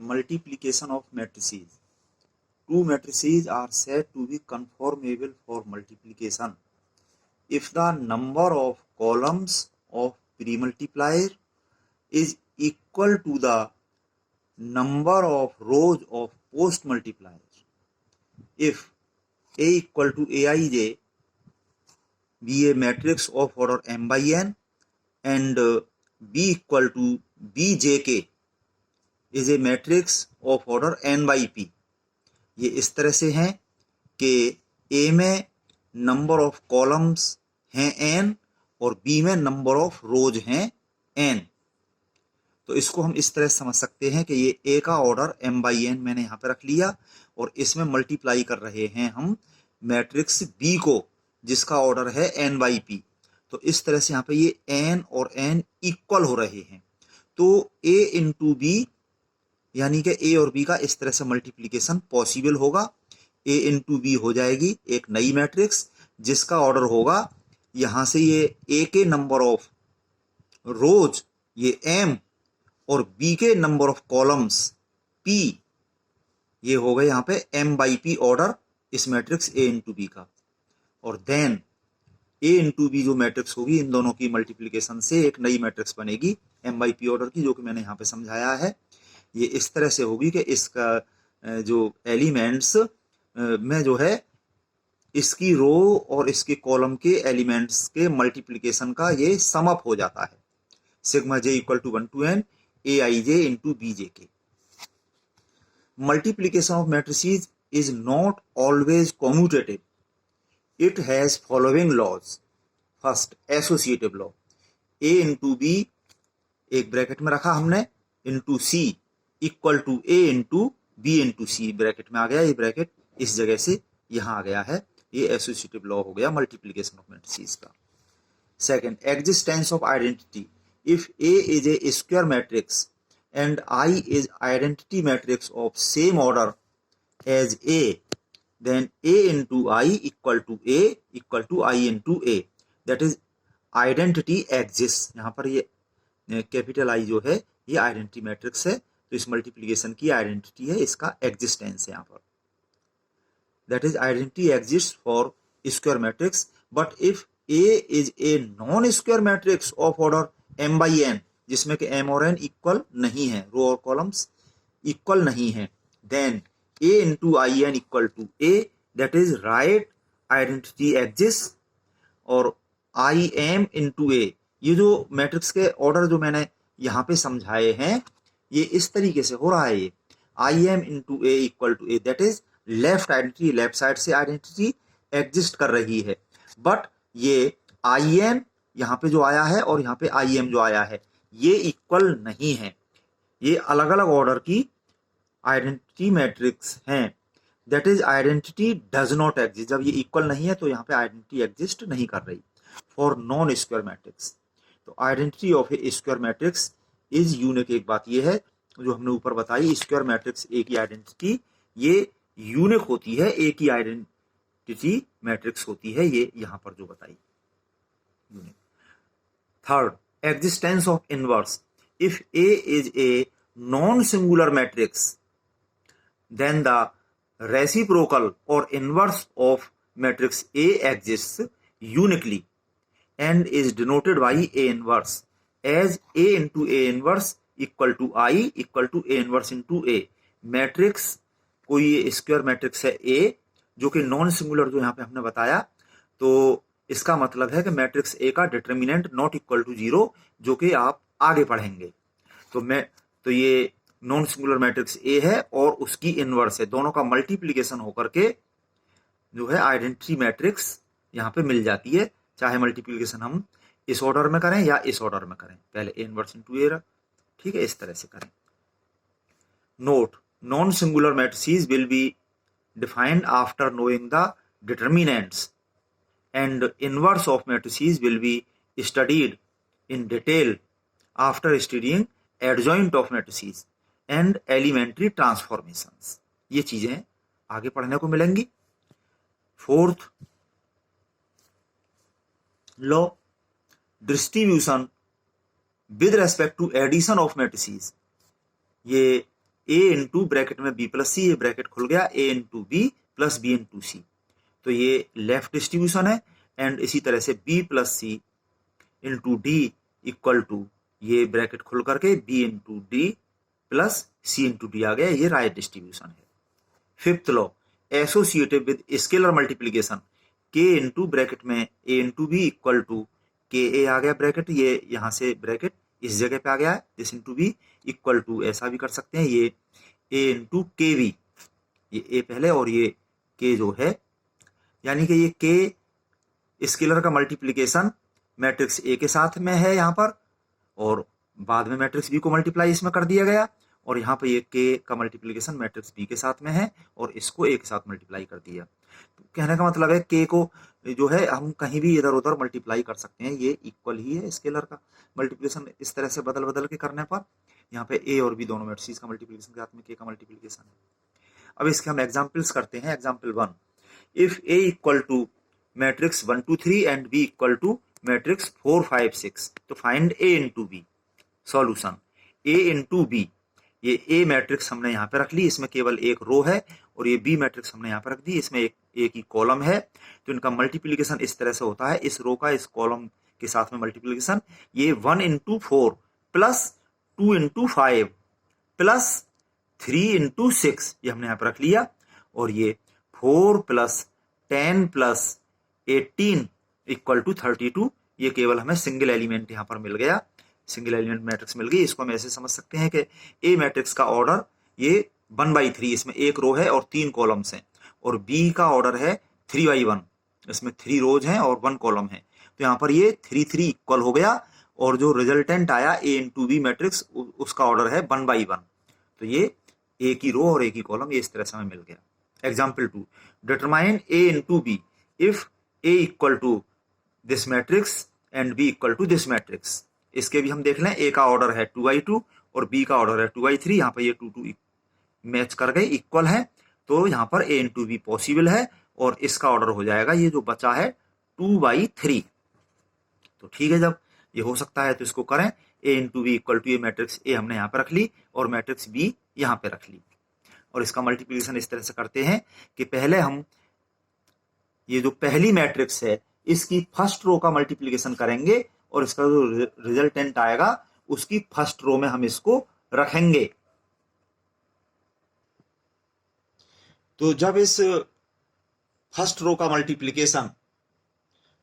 multiplication of matrices. Two matrices are said to be conformable for multiplication if the number of columns of pre-multiplier is equal to the number of rows of post-multiplier. If A equal to Aij be a matrix of order m by n and B equal to Bjk is a matrix of order n by p. ये इस तरह से हैं कि A में number of columns हैं n और B में नंबर ऑफ रोज हैं n. तो इसको हम इस तरह समझ सकते हैं कि ये A का ऑर्डर m बाई n मैंने यहाँ पे रख लिया और इसमें मल्टीप्लाई कर रहे हैं हम मैट्रिक्स B को जिसका ऑर्डर है n बाई p. तो इस तरह से यहाँ पे ये n और n इक्वल हो रहे हैं. तो A इंटू B यानी कि A और B का इस तरह से मल्टीप्लीकेशन पॉसिबल होगा. A इंटू B हो जाएगी एक नई मैट्रिक्स जिसका ऑर्डर होगा यहाँ से ये A के नंबर ऑफ रोज ये m और B के नंबर ऑफ कॉलम्स P, ये हो गए यहाँ पे m बाई p ऑर्डर इस मैट्रिक्स A इंटू B का. और देन A इंटू B जो मैट्रिक्स होगी इन दोनों की मल्टीप्लीकेशन से एक नई मैट्रिक्स बनेगी m बाई p ऑर्डर की, जो कि मैंने यहाँ पे समझाया है. ये इस तरह से होगी कि इसका जो एलिमेंट्स में जो है इसकी रो और इसके कॉलम के एलिमेंट्स के मल्टीप्लीकेशन का ये सम अप हो जाता है. Sigma j equal to 1 to n aij into bjk. Multiplication of matrices is not always commutative. It has following laws. First, associative law. A into b एक bracket में रखा हमने into c equal to a into b into c bracket में आ गया. ये bracket इस जगह से यहां आ गया है. ये एसोसिएटिव लॉ हो गया मल्टीप्लिकेशन ऑफ मैट्रिसेस का. Second, existence of identity. If a is a square matrix and I is identity matrix of same order as a, then a into I equal to a equal to I into a. That is identity exists. यहाँ पर ये capital I जो है ये identity matrix है. तो इस multiplication की आइडेंटिटी है, इसका एग्जिस्टेंस है यहाँ पर. That is identity exist for square matrix. But if A is a non square matrix of order m by n जिसमें कि m और n इक्वल नहीं है, रो और कॉलम्स इक्वल नहीं है, then a into I n equal to a. That is right identity exist. और I m into a, ये जो मैट्रिक्स के ऑर्डर जो मैंने यहाँ पे समझाए हैं ये इस तरीके से हो रहा है. ये I m into a equal to a, that is left identity, left side से आइडेंटिटी एग्जिस्ट कर रही है. बट ये आई एन यहाँ पे जो आया है और यहाँ पे आई एम जो आया है ये इक्वल नहीं है. ये अलग अलग ऑर्डर की आइडेंटिटी मैट्रिक्स हैं. That is identity does not exist. जब ये इक्वल नहीं है तो यहाँ पे आइडेंटिटी एग्जिस्ट नहीं कर रही फॉर नॉन स्क्वायर मैट्रिक्स. तो identity of A square matrix is unique. एक बात ये है जो हमने ऊपर बताई, स्क्वायर मैट्रिक्स ए की आइडेंटिटी ये यूनिक होती है, ए की आइडेंटिटी मैट्रिक्स होती है, ये यहाँ पर जो बताई unique. Third, existence of inverse. If A is a non singular matrix then the reciprocal और inverse of matrix A exist uniquely and is denoted by A inverse as A into A inverse equal to I equal to A inverse into A. Matrix कोई ये square matrix है A जो कि non singular जो यहाँ पे हमने बताया, तो इसका मतलब है कि मैट्रिक्स A का डिटर्मिनेंट नॉट इक्वल टू 0, जो कि आप आगे पढ़ेंगे. तो ये नॉन सिंगुलर मैट्रिक्स A है और उसकी इनवर्स है, दोनों का मल्टीप्लीकेशन होकर के जो है आइडेंटिटी मैट्रिक्स यहाँ पे मिल जाती है. चाहे मल्टीप्लिकेशन हम इस ऑर्डर में करें या इस ऑर्डर में करें, पहले ए इनवर्स इनटू ए, ठीक है, इस तरह से करें. Note, non singular matrices will be defined after knowing the determinants and inverse of matrices will be studied in detail after studying adjoint of matrices and elementary transformations. ये चीजें आगे पढ़ने को मिलेंगी. Fourth law, distribution with respect to addition of matrices. ये A into bracket में B plus C, ये bracket खुल गया, A into B plus B into C, तो ये लेफ्ट डिस्ट्रीब्यूशन है। एंड इसी तरह से b plus c into d equal to, ये ब्रैकेट खुल करके b into d plus c into d आ गया, ये राइट डिस्ट्रीब्यूशन है। Fifth law, associated with scalar multiplication, k into bracket में a into b equal to k a आ गया bracket, ये यहां से ब्रैकेट इस जगह पे आ गया है, this into b equal to, ऐसा भी कर सकते हैं, ये ए इंटू के बी, ये ए पहले और ये के जो है, यानी कि ये के स्केलर का मल्टीप्लीकेशन मैट्रिक्स ए के साथ में है यहाँ पर, और बाद में मैट्रिक्स बी को मल्टीप्लाई इसमें कर दिया गया, और यहाँ पे ये के का मल्टीप्लीकेशन मैट्रिक्स बी के साथ में है और इसको ए के साथ मल्टीप्लाई कर दिया। तो कहने का मतलब है के को जो है हम कहीं भी इधर उधर मल्टीप्लाई कर सकते हैं, ये इक्वल ही है स्केलर का मल्टीप्लीकेशन, इस तरह से बदल बदल के करने पर यहाँ पे ए और बी दोनों मैट्रिक्स का मल्टीप्लीकेशन के साथ में के का मल्टीप्लीकेशन है। अब इसके हम एग्जाम्पल्स करते हैं। Example 1, if A equal to matrix 1 2 3 and b equal to matrix 4 5 6, तो find a into b. Solution, a into b, ये ए मैट्रिक्स हमने यहाँ पे रख ली, इसमें केवल एक रो है, और ये बी मैट्रिक्स हमने यहाँ पे रख दी, इसमें एक ही कॉलम है, तो इनका मल्टीप्लीकेशन इस तरह से होता है, इस रो का इस कॉलम के साथ में मल्टीप्लीकेशन, ये 1 into 4 plus 2 into 5 plus 3 into 6, ये हमने यहाँ पे रख लिया, और ये 4 प्लस 10 प्लस 18 इक्वल टू 32, ये केवल हमें सिंगल एलिमेंट यहाँ पर मिल गया, सिंगल एलिमेंट मैट्रिक्स मिल गई। इसको हम ऐसे समझ सकते हैं कि ए मैट्रिक्स का ऑर्डर ये 1/3, इसमें एक रो है और 3 कॉलम्स हैं, और बी का ऑर्डर है 3/1, इसमें 3 रोज हैं और 1 कॉलम है, तो यहाँ पर ये 3 3 इक्वल हो गया, और जो रिजल्टेंट आया ए इंटू बी मैट्रिक्स उसका ऑर्डर है 1/1, तो ये एक ही रो और एक ही कॉलम, ये इस तरह से हमें मिल गया। Example 2, determine a into b if A equal to this matrix and b equal to this matrix. इसके भी हम देख लें, ए का ऑर्डर है 2/2 और बी का ऑर्डर है 2/3, यहाँ पर ये 2 2 मैच कर गए, इक्वल है, तो यहाँ पर ए इंटू बी पॉसिबल है, और इसका ऑर्डर हो जाएगा ये जो बचा है 2/3। तो ठीक है, जब ये हो सकता है तो इसको करें, ए इंटू बी इक्वल टू, ये मैट्रिक्स ए हमने यहाँ पे रख ली और मैट्रिक्स बी यहाँ पे रख ली, और इसका मल्टीप्लीकेशन इस तरह से करते हैं कि पहले हम ये जो पहली मैट्रिक्स है इसकी फर्स्ट रो का मल्टीप्लीकेशन करेंगे, और इसका जो रिजल्टेंट आएगा उसकी फर्स्ट रो में हम इसको रखेंगे। तो जब इस फर्स्ट रो का मल्टीप्लीकेशन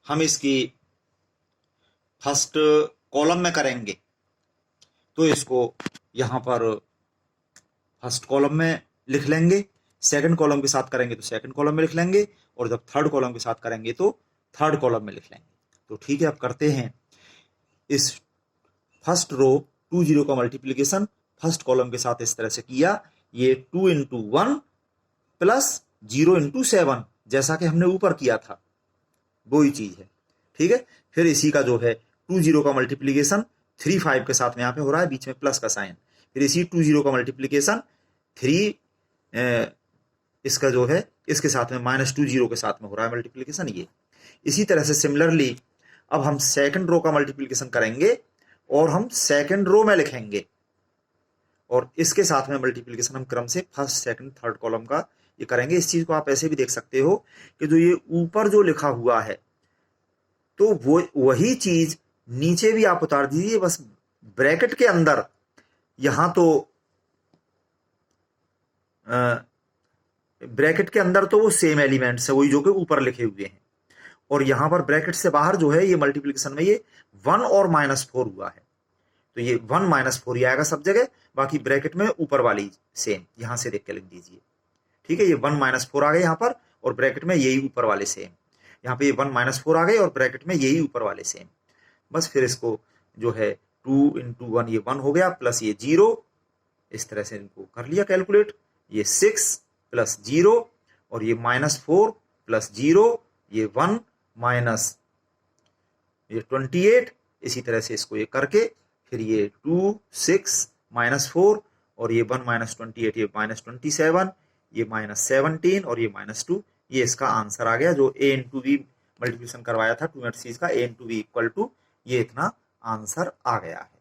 हम इसकी फर्स्ट कॉलम में करेंगे, तो इसको यहां पर फर्स्ट कॉलम में लिख लेंगे, सेकंड कॉलम के साथ करेंगे तो सेकंड कॉलम में लिख लेंगे, और जब थर्ड कॉलम के साथ करेंगे तो थर्ड कॉलम में लिख लेंगे। तो ठीक है, अब करते हैं इस फर्स्ट रो 2 0 का मल्टीप्लीकेशन फर्स्ट कॉलम के साथ इस तरह से किया, ये 2 इंटू 1 प्लस 0 इंटू 7, जैसा कि हमने ऊपर किया था वो ही चीज है। ठीक है, फिर इसी का जो है 2 0 का मल्टीप्लीकेशन 3 5 के साथ में यहाँ पे हो रहा है, बीच में प्लस का साइन, फिर इसी 2 0 का मल्टीप्लीकेशन 3 इसका जो है इसके साथ में -2 0 के साथ में हो रहा है मल्टीप्लीकेशन ये। इसी तरह से सिमिलरली अब हम सेकंड रो का मल्टीप्लीकेशन करेंगे और हम सेकंड रो में लिखेंगे, और इसके साथ में मल्टीप्लीकेशन हम क्रम से फर्स्ट सेकंड थर्ड कॉलम का ये करेंगे। इस चीज को आप ऐसे भी देख सकते हो कि जो ये ऊपर जो लिखा हुआ है तो वो वही चीज नीचे भी आप उतार दीजिए, बस ब्रैकेट के अंदर यहां तो ब्रैकेट के अंदर तो वो सेम एलिमेंट्स है, वही जो कि ऊपर लिखे हुए हैं, और यहां पर ब्रैकेट से बाहर जो है ये मल्टीप्लीकेशन में ये 1 और -4 हुआ है, तो ये 1 -4 ही आएगा सब जगह, बाकी ब्रैकेट में ऊपर वाली सेम, यहां से देख के लिख दीजिए। ठीक है, ये 1 -4 आ गए यहाँ पर, और ब्रैकेट में यही ऊपर वाले सेम, यहाँ पे ये 1 -4 आ गए और ब्रैकेट में यही ऊपर वाले सेम। बस फिर इसको जो है 2 इंटू 1 ये 1 हो गया, प्लस ये 0, इस तरह से इनको कर लिया कैलकुलेट, ये 6 प्लस 0, और ये -4 प्लस 0, ये 1 माइनस ये 28, इसी तरह से इसको ये करके फिर ये 2 6 -4, और ये 1 -28, ये -27, ये -17, और ये -2, ये इसका आंसर आ गया, जो ए इंटू बी मल्टीप्लिकेशन करवाया था 2 मैट्रिक्स का, a into b equal to, ये इतना आंसर आ गया है।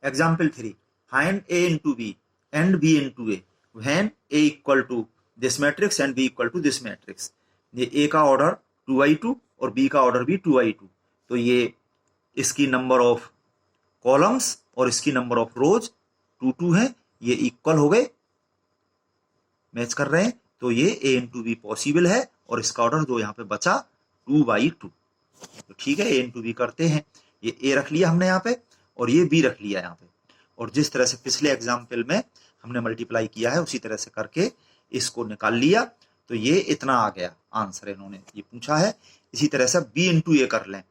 Example 3, find a into b and B into A when A equal to this matrix and B equal to this matrix। ये A का ऑर्डर 2×2 और B का ऑर्डर भी 2×2, तो ये इसकी नंबर ऑफ कॉलम्स और इसकी नंबर ऑफ रोज 2×2 है, ये इक्वल हो गए, मैच कर रहे हैं, तो ये A into B पॉसिबल है और इसका ऑर्डर जो यहाँ पे बचा 2×2। तो ठीक है, A into B करते हैं, ये A रख लिया हमने यहाँ पे और ये B रख लिया यहाँ पे, और जिस तरह से पिछले एग्जाम्पल में हमने मल्टीप्लाई किया है उसी तरह से करके इसको निकाल लिया, तो ये इतना आ गया आंसर। इन्होंने ये पूछा है। इसी तरह से B into A कर लें,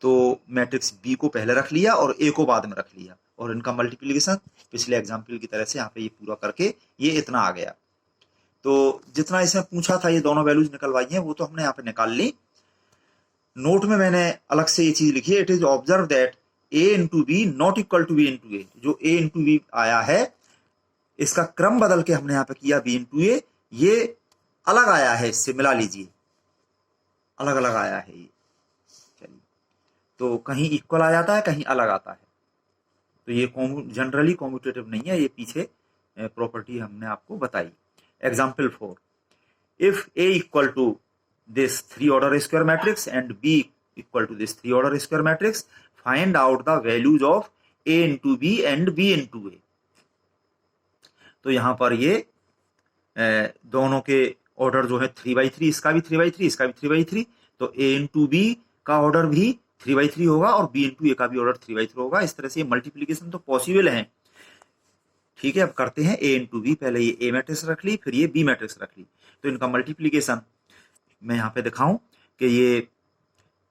तो मैट्रिक्स B को पहले रख लिया और A को बाद में रख लिया, और इनका मल्टीप्लिकेशन पिछले एग्जाम्पल की तरह से यहाँ पे ये पूरा करके ये इतना आ गया। तो जितना इसमें पूछा था ये दोनों वैल्यूज निकलवाई हैं वो तो हमने यहाँ पे निकाल ली। नोट में मैंने अलग से ये चीज लिखी है, it is observe that A into B not equal to B into A। जो A into B आया है इसका क्रम बदल के हमने यहाँ पे किया B into A, ये अलग आया है, इससे मिला लीजिए, अलग अलग आया है ये। चलिए, तो कहीं इक्वल आ जाता है, कहीं अलग आता है, तो ये जनरली कॉम्यूटेटिव नहीं है, ये पीछे प्रॉपर्टी हमने आपको बताई। Example 4, if A equal to this 3 order square matrix and B equal to this 3 order square matrix, find out the values of A into B and B into A। तो यहां पर ये दोनों के ऑर्डर जो है 3×3, इसका भी 3×3, इसका भी 3×3, तो A into B का ऑर्डर भी 3×3 होगा और B into A का भी ऑर्डर 3×3 होगा। इस तरह से ये मल्टीप्लीकेशन तो पॉसिबल है। ठीक है, अब करते हैं A into B। पहले ये A मैट्रिक्स रख ली, फिर ये B मैट्रिक्स रख ली, तो इनका मल्टीप्लीकेशन मैं यहाँ पे दिखाऊं कि ये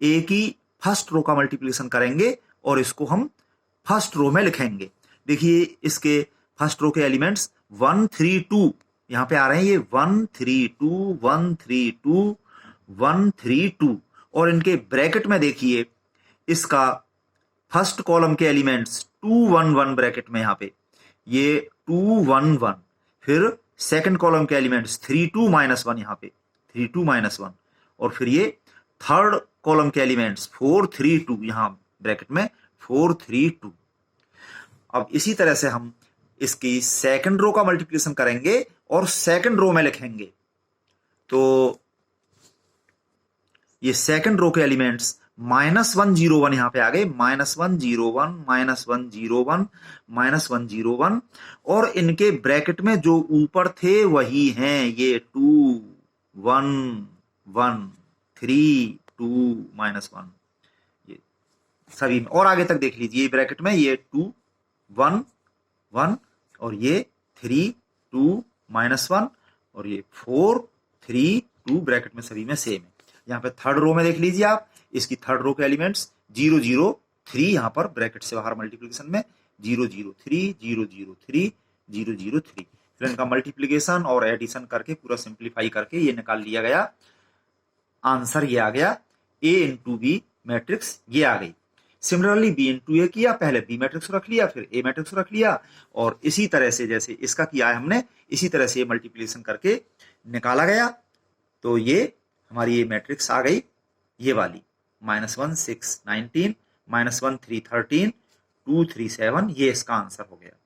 A की फर्स्ट रो का मल्टीप्लीकेशन करेंगे और इसको हम फर्स्ट रो में लिखेंगे। देखिए इसके फर्स्ट रो के एलिमेंट्स 1 3 2 यहाँ पे आ रहे हैं, ये 1 3 2 1 3 2 1 3 2, और इनके ब्रैकेट में देखिए इसका फर्स्ट कॉलम के एलिमेंट्स 2 1 1 ब्रैकेट में यहाँ पे ये 2 1 1, फिर सेकंड कॉलम के एलिमेंट्स 3 2 -1 यहाँ पे 3 2 -1, और फिर ये थर्ड कॉलम के एलिमेंट्स 4 3 2 यहाँ ब्रैकेट में 4 3 2। अब इसी तरह से हम इसकी सेकंड रो का मल्टीप्लिकेशन करेंगे और सेकंड रो में लिखेंगे, तो ये सेकंड रो के एलिमेंट्स -1 0 1 यहाँ पे आ गए, -1 0 1 -1 0 1 -1 0 1, और इनके ब्रैकेट में जो ऊपर थे वही हैं, ये 2 1 1 3 2 -1, ये सभी में। और आगे तक देख लीजिए ब्रैकेट में ये 2 1 1 और ये 3 2 -1 और ये 4 3 2 ब्रैकेट में सभी में सेम है। यहाँ पे थर्ड रो में देख लीजिए आप, इसकी थर्ड रो के एलिमेंट्स 0 0 3 यहाँ पर ब्रैकेट से बाहर मल्टीप्लिकेशन में 0 0 3 0 0 3 0 0 3, फिर इनका मल्टीप्लिकेशन और एडिशन करके पूरा सिंप्लीफाई करके ये निकाल लिया गया, आंसर ये आ गया A into B मैट्रिक्स ये आ गई। सिमिलरली B into A किया, पहले B मैट्रिक्स रख लिया फिर A मैट्रिक्स रख लिया, और इसी तरह से जैसे इसका किया है हमने इसी तरह से मल्टीप्लिकेशन करके निकाला गया, तो ये हमारी ये मैट्रिक्स आ गई ये वाली, -1 6 19 -1 3 13 2 3 7, ये इसका आंसर हो गया।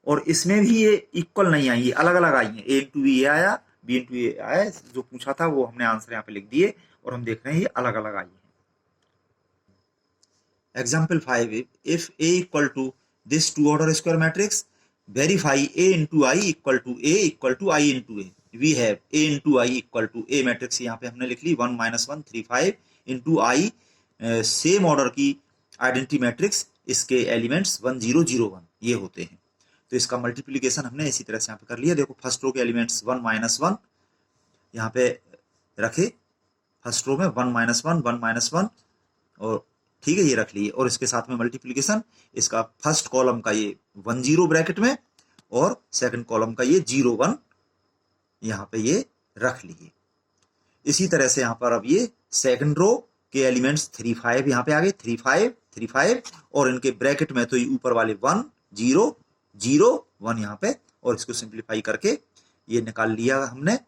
और इसमें भी ये इक्वल नहीं आई, ये अलग अलग आई है, A into B ये आया, B into A आया, जो पूछा था वो हमने आंसर यहाँ पे लिख दिए और हम देख रहे हैं ये अलग अलग आई है। Example 5, if A equal to this 2 order square matrix, verify A into I equal to A equal to I into A। We have A into I equal to A matrix यहाँ पे हमने लिख ली 1 -1 3 5 into I, सेम ऑर्डर की identity matrix, इसके elements 1 0 0 1 ये होते हैं। तो इसका मल्टीप्लिकेशन हमने इसी तरह से यहाँ पे कर लिया। देखो फर्स्ट रो के एलिमेंट्स 1 -1 यहाँ पे रखे, फर्स्ट रो में 1 -1 1 -1, और ठीक है ये रख लिए, और इसके साथ में मल्टीप्लिकेशन, इसका फर्स्ट कॉलम का ये 1 0 ब्रैकेट में और सेकंड कॉलम का ये 0 1 यहाँ पे ये रख लिए। इसी तरह से यहाँ पर अब ये सेकंड रो के एलिमेंट्स 3 5 यहाँ पे आ गए, 3 5 3 5, और इनके ब्रैकेट में तो ये ऊपर वाले 1 0 0 1 यहाँ पे, और इसको सिंप्लीफाई करके ये निकाल लिया हमने,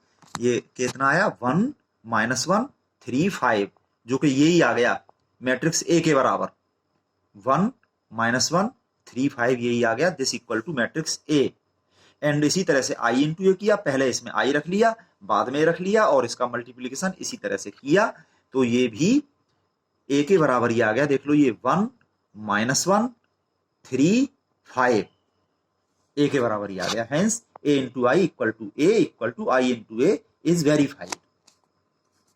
ये कितना आया 1 -1 3 5, जो कि यही आ गया मैट्रिक्स A के बराबर, 1 -1 3 5 यही आ गया, this equal to matrix A। And इसी तरह से आई इंटू ए किया, पहले इसमें आई रख लिया, बाद में रख लिया और इसका मल्टीप्लीकेशन इसी तरह से किया, तो ये भी ए के बराबर ही आ गया। देख लो ये 1 -1 3 5 ए के बराबर ही आ गया। Hence A into I equal to A equal to I into A is verified.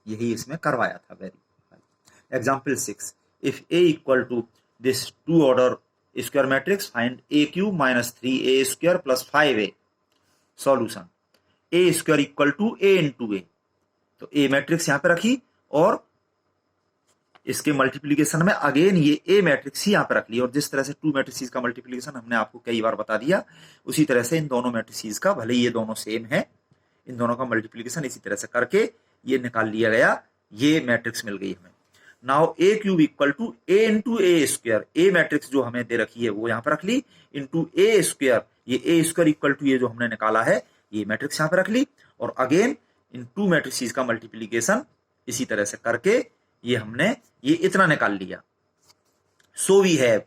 यही इसमें करवाया था, verified. Example 6, if A equal to this two order square matrix find A cube minus 3a square plus 5a। Solution A square equal to A into A, तो A matrix यहां पे रखी और इसके मल्टीप्लीकेशन में अगेन ये a matrix ही यहां पे रख ली, और जिस तरह से टू मैट्रिक्स का मल्टीप्लीकेशन हमने आपको कई बार बता दिया, उसी तरह से इन दोनों मैट्रिक्स का, भले ये दोनों सेम है, इन दोनों का मल्टीप्लीकेशन इसी तरह से करके ये निकाल लिया गया, ये मैट्रिक्स मिल गई हमें। Now a cube equal to A into a square, a matrix जो हमें दे रखी है वो यहां पर रख ली, इंटू ए स्क्वायर, ये ए स्क्वायर इक्वल टू ये जो हमने निकाला है ये मैट्रिक्स यहां पर रख ली, और अगेन इन टू मैट्रिक्स का मल्टीप्लीकेशन इसी तरह से करके ये हमने ये इतना निकाल लिया। सो वी हैव,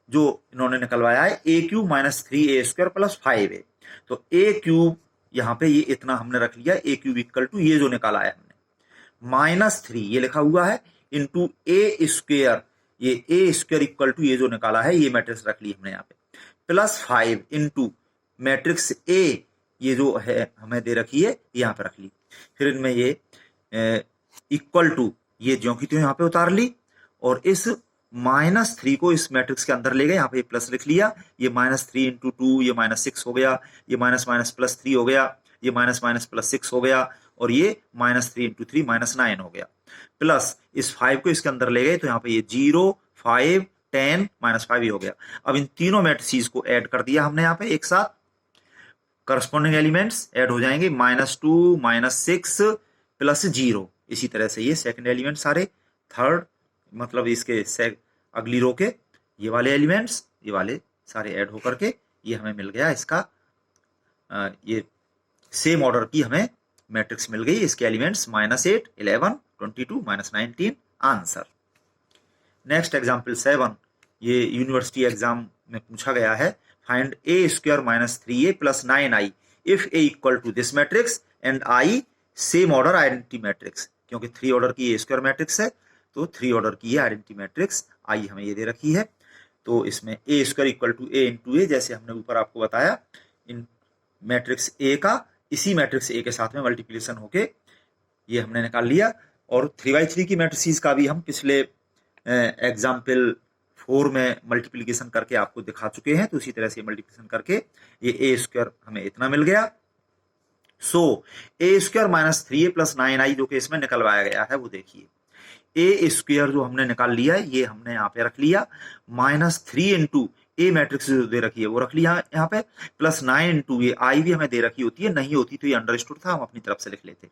जो इन्होंने निकलवाया है A cube minus 3a square plus 5a, तो ए क्यूब यहां पे ये इतना हमने रख लिया, ए क्यूब इक्वल टू ये जो निकाला है हमने -3 ये लिखा हुआ है, इंटू ए स्क्वायर, ये ए स्क्वायर इक्वल टू ये जो निकाला है ये मैट्रिक्स रख ली हमने यहाँ पे, प्लस 5 इंटू मैट्रिक्स ए ये जो है हमें दे रखी है यहाँ पे रख ली। फिर इनमें ये इक्वल टू ये ज्यों की त्यों यहाँ पे उतार ली, और इस -3 को इस मैट्रिक्स के अंदर ले गए, यहाँ पे प्लस लिख लिया, ये -3 इंटू 2 ये -6 हो गया, ये माइनस माइनस प्लस 3 हो गया, ये माइनस माइनस प्लस 6 हो गया, और ये -3 इंटू 3 -9 हो गया, प्लस इस 5 को इसके अंदर ले गए, तो यहाँ पे ये 0 5 10 -5 ही हो गया। अब इन तीनों मैट्रिक्स को ऐड कर दिया हमने यहाँ पे एक साथ, करस्पॉन्डिंग एलिमेंट्स ऐड हो जाएंगे, -2 -6 प्लस 0, इसी तरह से ये सेकंड एलिमेंट सारे, थर्ड मतलब इसके अगली रो के ये वाले एलिमेंट्स, ये वाले सारे ऐड होकर के ये हमें मिल गया इसका ये सेम ऑर्डर की हमें मैट्रिक्स मिल गई, इसके एलिमेंट्स -8 11 22 -19 आंसर। नेक्स्ट एग्जाम्पल 7, ये यूनिवर्सिटी एग्जाम में पूछा गया है, find a square minus 3a plus 9i if A equal to this matrix and I same order identity matrix, क्योंकि 3 ऑर्डर की ए स्क्वायर मैट्रिक्स है तो 3 ऑर्डर की ये आइडेंटिटी मैट्रिक्स आई हमें ये दे रखी है, तो इसमें A square equal to A into A, जैसे हमने ऊपर आपको बताया, इन मैट्रिक्स ए का इसी मैट्रिक्स ए के साथ में मल्टीप्लिकेशन होके ये हमने निकाल लिया, और 3x3 की मैट्रिक्स का भी हम पिछले एग्जाम्पल 4 में मल्टीप्लिकेशन करके आपको दिखा चुके हैं, तो उसी तरह से मल्टीप्लिकेशन करके ये ए स्क्वायर हमें इतना मिल गया। So A square minus 3a plus 9i जो कि इसमें निकलवाया गया है, वो देखिए ए स्क्वायर जो हमने निकाल लिया है ये हमने यहाँ पे रख लिया, -3 इंटू ए मैट्रिक्स जो दे रखी है वो रख लिया यहाँ पे, प्लस 9 इंटू ये आई भी हमें दे रखी होती है, नहीं होती तो ये अंडरस्टूड था, हम अपनी तरफ से लिख लेते।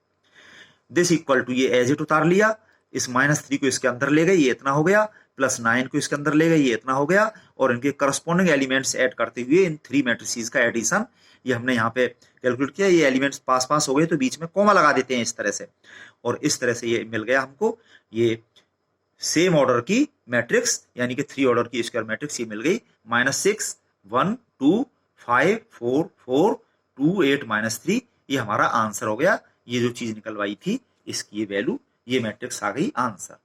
दिस इक्वल टू ये एज इट उतार लिया, इस -3 को इसके अंदर ले गए ये इतना हो गया, प्लस 9 को इसके अंदर ले गए ये इतना हो गया, और इनके करस्पॉन्डिंग एलिमेंट्स ऐड करते हुए इन 3 मैट्रिसेस का एडिशन ये हमने यहाँ पे कैलकुलेट किया। ये एलिमेंट्स पास पास हो गए तो बीच में कॉमा लगा देते हैं इस तरह से, और इस तरह से ये मिल गया हमको ये सेम ऑर्डर की मैट्रिक्स, यानी कि 3 ऑर्डर की स्क्वायर मैट्रिक्स ये मिल गई, -6 1 2 5 4 4 2 8 -3, ये हमारा आंसर हो गया। ये जो चीज निकलवाई थी इसकी ये वैल्यू, ये मैट्रिक्स आ गई आंसर।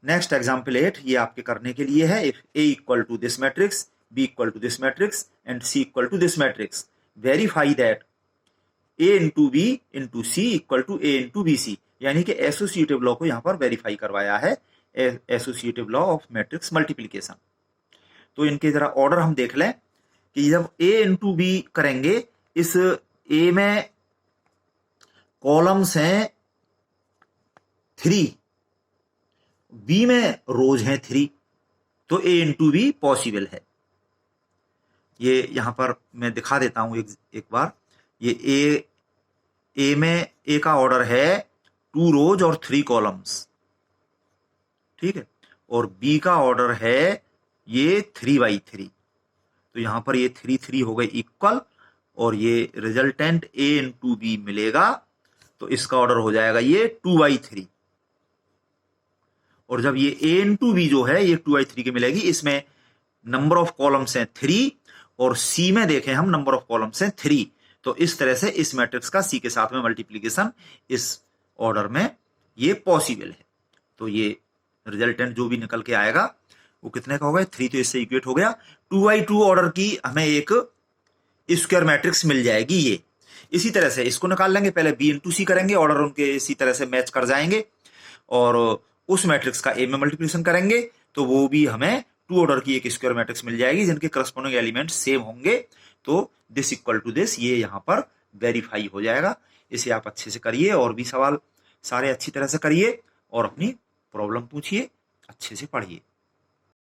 नेक्स्ट एग्जाम्पल 8, ये आपके करने के लिए है, if A equal to this matrix, b equal to this matrix and c equal to this matrix, verify that a into b into c equal to A into b c, यानी कि associative law को यहाँ पर verify करवाया है, associative law of matrix multiplication. तो इनके जरा ऑर्डर हम देख लें कि जब ए इंटू बी करेंगे, इस ए में कॉलम्स हैं 3, बी में रोज हैं 3, तो ए इंटू बी पॉसिबल है। ये यहां पर मैं दिखा देता हूं एक बार, ये ए में ए का ऑर्डर है 2 रोज और 3 कॉलम्स, ठीक है, और बी का ऑर्डर है ये 3x3, तो यहां पर ये 3 3 हो गए इक्वल, और ये रिजल्टेंट ए इंटू बी मिलेगा, तो इसका ऑर्डर हो जाएगा ये 2x3, और जब ये ए इंटू बी जो है ये 2x3 की मिलेगी, इसमें नंबर ऑफ कॉलम्स हैं 3 और सी में देखें हम नंबर ऑफ कॉलम्स हैं 3। तो इस तरह से इस मैट्रिक्स का सी के साथ में मल्टीप्लीकेशन इस ऑर्डर में ये पॉसिबल है। तो ये रिजल्टेंट जो भी निकल के आएगा वो कितने का होगा, 3 तो इससे इक्वेट हो गया। 2x2 ऑर्डर की हमें एक स्क्वायर मैट्रिक्स मिल जाएगी ये। इसी तरह से इसको निकाल लेंगे, पहले बी इंटू सी करेंगे, ऑर्डर उनके इसी तरह से मैच कर जाएंगे और उस मैट्रिक्स का ए में मल्टीप्लिकेशन करेंगे तो वो भी हमें 2 ऑर्डर की एक स्क्वायर मैट्रिक्स मिल जाएगी जिनके करस्पॉन्डिंग एलिमेंट सेम होंगे। तो दिस इक्वल टू दिस ये यहां पर वेरीफाई हो जाएगा। इसे आप अच्छे से करिए और भी सवाल सारे अच्छी तरह से करिए और अपनी प्रॉब्लम पूछिए, अच्छे से पढ़िए।